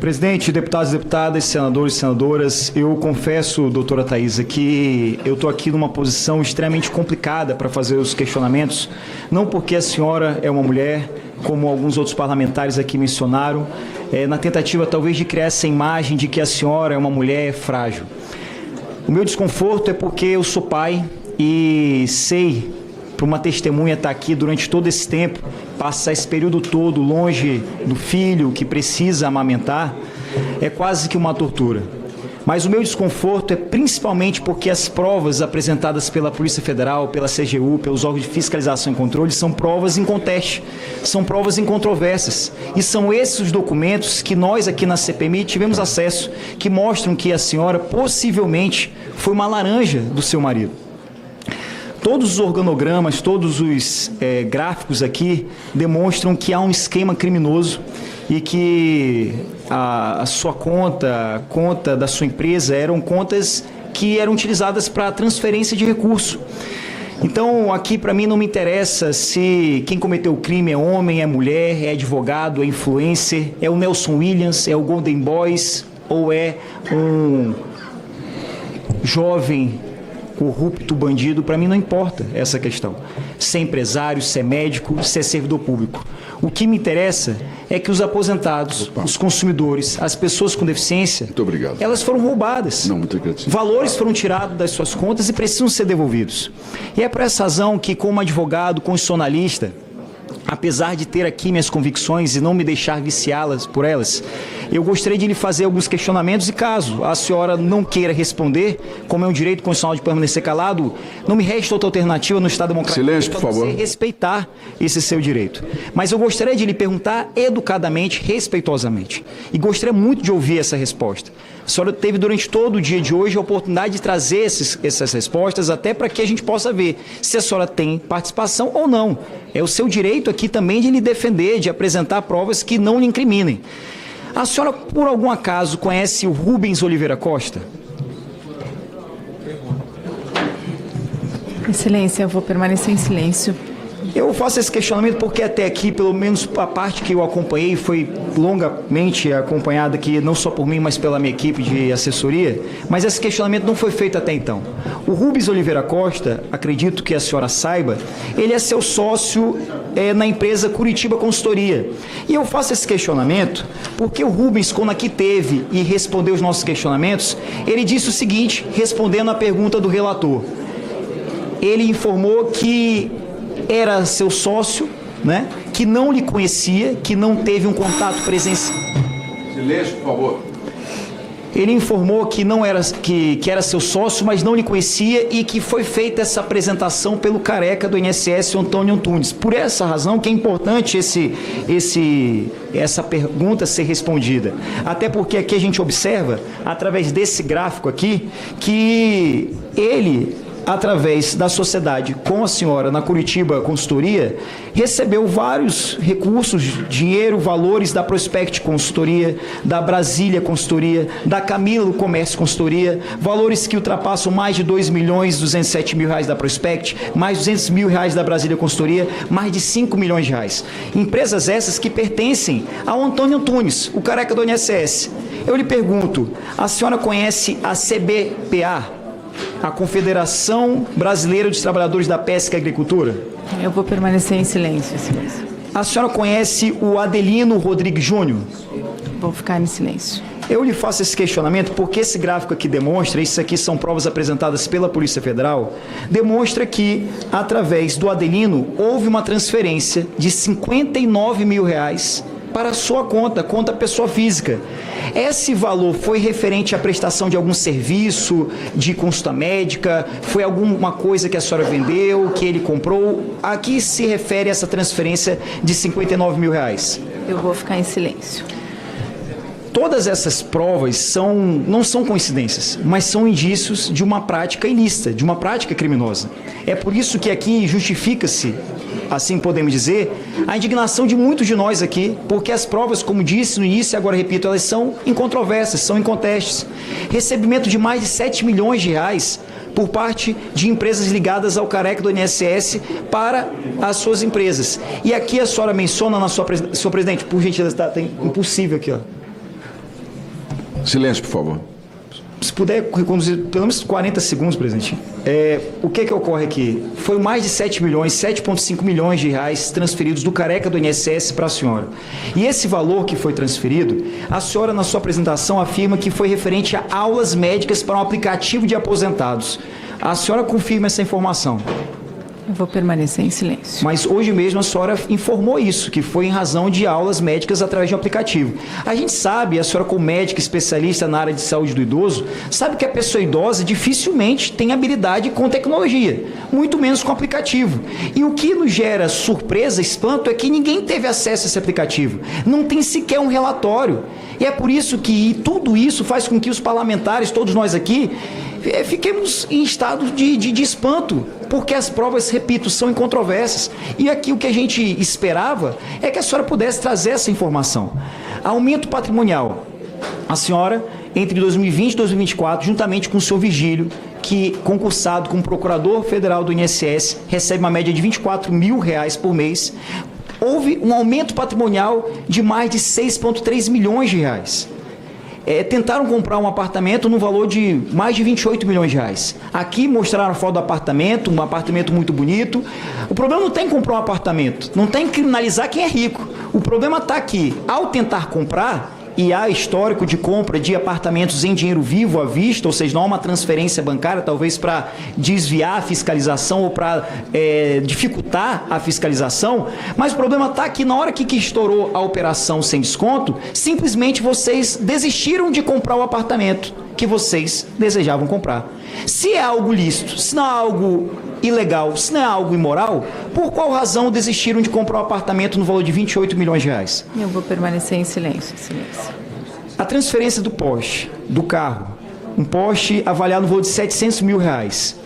Presidente, deputados e deputadas, senadores e senadoras, eu confesso, doutora Thaisa, que eu estou aqui numa posição extremamente complicada para fazer os questionamentos, não porque a senhora é uma mulher, como alguns outros parlamentares aqui mencionaram, na tentativa talvez de criar essa imagem de que a senhora é uma mulher frágil. O meu desconforto é porque eu sou pai e sei, para uma testemunha estar aqui durante todo esse tempo, passar esse período todo longe do filho que precisa amamentar, é quase que uma tortura. Mas o meu desconforto é principalmente porque as provas apresentadas pela Polícia Federal, pela CGU, pelos órgãos de fiscalização e controle, são provas em conteste, são provas incontroversas. E são esses os documentos que nós aqui na CPMI tivemos acesso, que mostram que a senhora possivelmente foi uma laranja do seu marido. Todos os organogramas, todos os gráficos aqui demonstram que há um esquema criminoso e que a sua conta, a conta da sua empresa, eram contas que eram utilizadas para transferência de recurso. Então, aqui para mim não me interessa se quem cometeu o crime é homem, é mulher, é advogado, é influencer, é o Nelson Williams, é o Golden Boys ou é um jovem corrupto, bandido. Para mim não importa essa questão. Se é empresário, se é médico, se é servidor público. O que me interessa é que os aposentados, os consumidores, as pessoas com deficiência, muito obrigado, elas foram roubadas. Não, muito obrigado. Valores foram tirados das suas contas e precisam ser devolvidos. E é por essa razão que, como advogado constitucionalista, apesar de ter aqui minhas convicções e não me deixar viciá-las por elas, eu gostaria de lhe fazer alguns questionamentos e caso a senhora não queira responder, como é um direito constitucional de permanecer calado, não me resta outra alternativa no Estado Democrático. Silêncio, por favor. Respeitar esse seu direito. Mas eu gostaria de lhe perguntar educadamente, respeitosamente. E gostaria muito de ouvir essa resposta. A senhora teve durante todo o dia de hoje a oportunidade de trazer essas respostas, até para que a gente possa ver se a senhora tem participação ou não. É o seu direito aqui também de lhe defender, de apresentar provas que não lhe incriminem. A senhora, por algum acaso, conhece o Rubens Oliveira Costa? Excelência, eu vou permanecer em silêncio. Eu faço esse questionamento porque até aqui, pelo menos a parte que eu acompanhei, foi longamente acompanhada aqui, não só por mim, mas pela minha equipe de assessoria, mas esse questionamento não foi feito até então. O Rubens Oliveira Costa, acredito que a senhora saiba, ele é seu sócio na empresa Curitiba Consultoria. E eu faço esse questionamento porque o Rubens, quando aqui teve e respondeu os nossos questionamentos, ele disse o seguinte, respondendo à pergunta do relator. Ele informou que era seu sócio, né, que não lhe conhecia, que não teve um contato presencial. Silêncio, por favor. Ele informou que não era que era seu sócio, mas não lhe conhecia e que foi feita essa apresentação pelo careca do INSS, Antônio Antunes. Por essa razão que é importante essa pergunta ser respondida. Até porque aqui a gente observa, através desse gráfico aqui, que ele, através da sociedade com a senhora na Curitiba Consultoria, recebeu vários recursos, dinheiro, valores da Prospect Consultoria, da Brasília Consultoria, da Camilo Comércio Consultoria, valores que ultrapassam mais de R$2.207.000 da Prospect, mais R$200.000 da Brasília Consultoria, mais de R$5 milhões. Empresas essas que pertencem ao Antônio Antunes, o careca do INSS. Eu lhe pergunto, a senhora conhece a CBPA? A Confederação Brasileira dos Trabalhadores da Pesca e Agricultura? Eu vou permanecer em silêncio, Excelência. A senhora conhece o Adelino Rodrigues Júnior? Vou ficar em silêncio. Eu lhe faço esse questionamento porque esse gráfico aqui demonstra, isso aqui são provas apresentadas pela Polícia Federal, demonstra que, através do Adelino, houve uma transferência de R$59 mil para a sua conta pessoa física. Esse valor foi referente à prestação de algum serviço, de consulta médica, foi alguma coisa que a senhora vendeu, que ele comprou? A que se refere essa transferência de R$59 mil? Eu vou ficar em silêncio. Todas essas provas não são coincidências, mas são indícios de uma prática ilícita, de uma prática criminosa. É por isso que aqui justifica-se, assim podemos dizer, a indignação de muitos de nós aqui, porque as provas, como disse no início e agora repito, elas são incontroversas, são incontestes. Recebimento de mais de R$7 milhões por parte de empresas ligadas ao careca do INSS para as suas empresas. E aqui a senhora menciona na sua presidente, por gentileza, tá, tem impossível aqui, ó. Silêncio, por favor. Se puder reconduzir pelo menos 40 segundos, presidente. O que ocorre aqui? Foi mais de 7,5 milhões de reais transferidos do careca do INSS para a senhora. E esse valor que foi transferido, a senhora, na sua apresentação, afirma que foi referente a aulas médicas para um aplicativo de aposentados. A senhora confirma essa informação? Eu vou permanecer em silêncio. Mas hoje mesmo a senhora informou isso, que foi em razão de aulas médicas através de um aplicativo. A gente sabe, a senhora como médica especialista na área de saúde do idoso, sabe que a pessoa idosa dificilmente tem habilidade com tecnologia, muito menos com aplicativo. E o que nos gera surpresa, espanto, é que ninguém teve acesso a esse aplicativo. Não tem sequer um relatório. E é por isso que tudo isso faz com que os parlamentares, todos nós aqui, fiquemos em estado de espanto, porque as provas, repito, são incontroversas. E aqui o que a gente esperava é que a senhora pudesse trazer essa informação. Aumento patrimonial. A senhora, entre 2020 e 2024, juntamente com o senhor Vigílio, que concursado como procurador federal do INSS, recebe uma média de R$24 mil por mês, houve um aumento patrimonial de mais de 6,3 milhões de reais. Tentaram comprar um apartamento no valor de mais de 28 milhões de reais. Aqui mostraram a foto do apartamento, um apartamento muito bonito. O problema não tem em comprar um apartamento, não tem em criminalizar quem é rico. O problema está aqui, ao tentar comprar, e há histórico de compra de apartamentos em dinheiro vivo à vista, ou seja, não há uma transferência bancária, talvez para desviar a fiscalização ou para dificultar a fiscalização, mas o problema está que na hora que estourou a operação sem desconto, simplesmente vocês desistiram de comprar o apartamento que vocês desejavam comprar. Se é algo lícito, se não é algo ilegal, se não é algo imoral, por qual razão desistiram de comprar um apartamento no valor de 28 milhões de reais? Eu vou permanecer em silêncio. A transferência do Porsche, do carro, um Porsche avaliado no valor de 700 mil reais.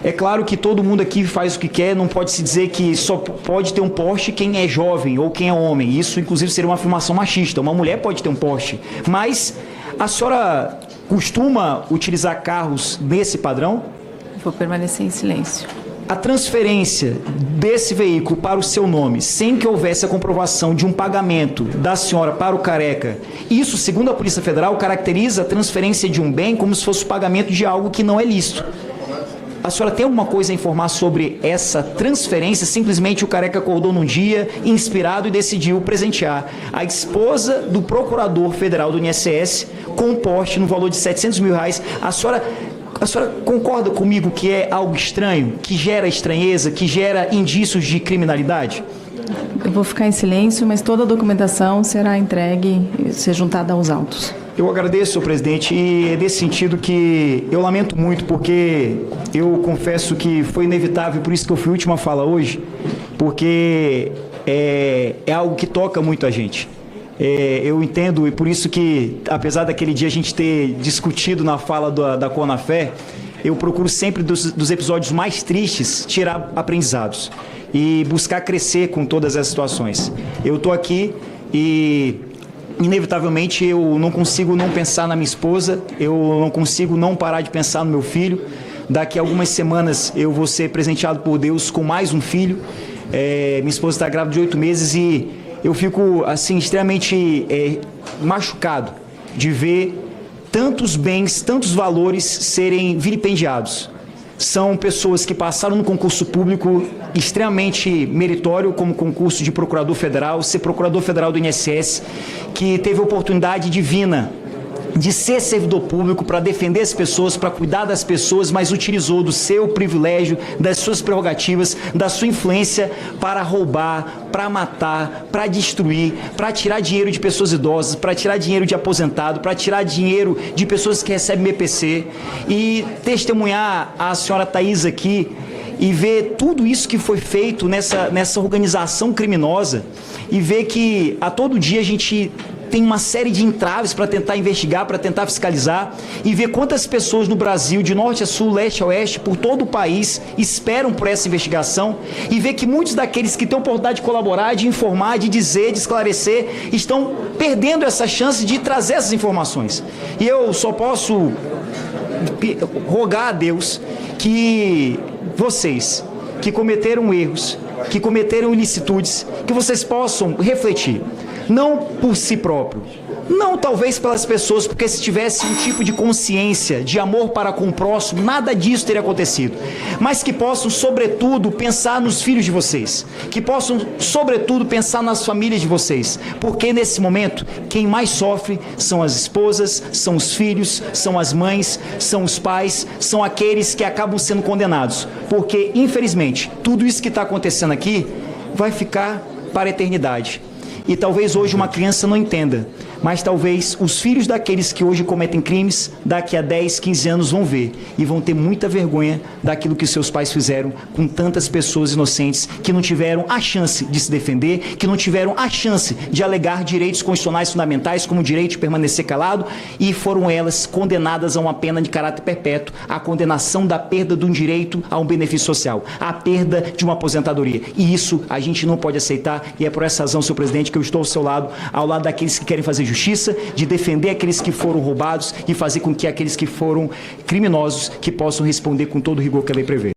É claro que todo mundo aqui faz o que quer, não pode se dizer que só pode ter um Porsche quem é jovem ou quem é homem. Isso, inclusive, seria uma afirmação machista. Uma mulher pode ter um Porsche, mas a senhora costuma utilizar carros nesse padrão? Vou permanecer em silêncio. A transferência desse veículo para o seu nome, sem que houvesse a comprovação de um pagamento da senhora para o careca, isso, segundo a Polícia Federal, caracteriza a transferência de um bem como se fosse o pagamento de algo que não é lícito. A senhora tem alguma coisa a informar sobre essa transferência? Simplesmente o careca acordou num dia, inspirado, e decidiu presentear a esposa do procurador federal do INSS com um Porsche no valor de 700 mil reais. A senhora concorda comigo que é algo estranho, que gera estranheza, que gera indícios de criminalidade? Eu vou ficar em silêncio, mas toda a documentação será entregue e ser juntada aos autos. Eu agradeço, senhor presidente, e é nesse sentido que eu lamento muito, porque eu confesso que foi inevitável, por isso que eu fui a última fala hoje, porque é algo que toca muito a gente. Eu entendo, e por isso que, apesar daquele dia a gente ter discutido na fala da Conafé, eu procuro sempre dos episódios mais tristes tirar aprendizados e buscar crescer com todas essas situações. Eu estou aqui e, inevitavelmente, eu não consigo não pensar na minha esposa, eu não consigo não parar de pensar no meu filho. Daqui a algumas semanas eu vou ser presenteado por Deus com mais um filho. Minha esposa está grávida de 8 meses e eu fico assim extremamente machucado de ver tantos bens, tantos valores serem vilipendiados. São pessoas que passaram no concurso público extremamente meritório, como concurso de procurador federal, ser procurador federal do INSS, que teve a oportunidade divina de ser servidor público para defender as pessoas, para cuidar das pessoas, mas utilizou do seu privilégio, das suas prerrogativas, da sua influência para roubar, para matar, para destruir, para tirar dinheiro de pessoas idosas, para tirar dinheiro de aposentado, para tirar dinheiro de pessoas que recebem BPC. E testemunhar a senhora Thaís aqui e ver tudo isso que foi feito nessa organização criminosa e ver que a todo dia a gente tem uma série de entraves para tentar investigar, para tentar fiscalizar e ver quantas pessoas no Brasil, de norte a sul, leste a oeste, por todo o país, esperam por essa investigação e ver que muitos daqueles que têm a oportunidade de colaborar, de informar, de dizer, de esclarecer, estão perdendo essa chance de trazer essas informações. E eu só posso rogar a Deus que vocês, que cometeram erros, que cometeram ilicitudes, que vocês possam refletir. Não por si próprio, Não talvez pelas pessoas, porque se tivesse um tipo de consciência, de amor para com o próximo, nada disso teria acontecido. Mas que possam, sobretudo, pensar nos filhos de vocês. Que possam, sobretudo, pensar nas famílias de vocês. Porque nesse momento, quem mais sofre são as esposas, são os filhos, são as mães, são os pais, são aqueles que acabam sendo condenados. Porque, infelizmente, tudo isso que está acontecendo aqui vai ficar para a eternidade. E talvez hoje uma criança não entenda, mas talvez os filhos daqueles que hoje cometem crimes, daqui a 10, 15 anos vão ver e vão ter muita vergonha daquilo que seus pais fizeram com tantas pessoas inocentes que não tiveram a chance de se defender, que não tiveram a chance de alegar direitos constitucionais fundamentais, como o direito de permanecer calado, e foram elas condenadas a uma pena de caráter perpétuo, a condenação da perda de um direito a um benefício social, a perda de uma aposentadoria. E isso a gente não pode aceitar, e é por essa razão, senhor presidente, que eu estou ao lado daqueles que querem fazer justiça, de defender aqueles que foram roubados e fazer com que aqueles que foram criminosos que possam responder com todo o rigor que a lei prevê.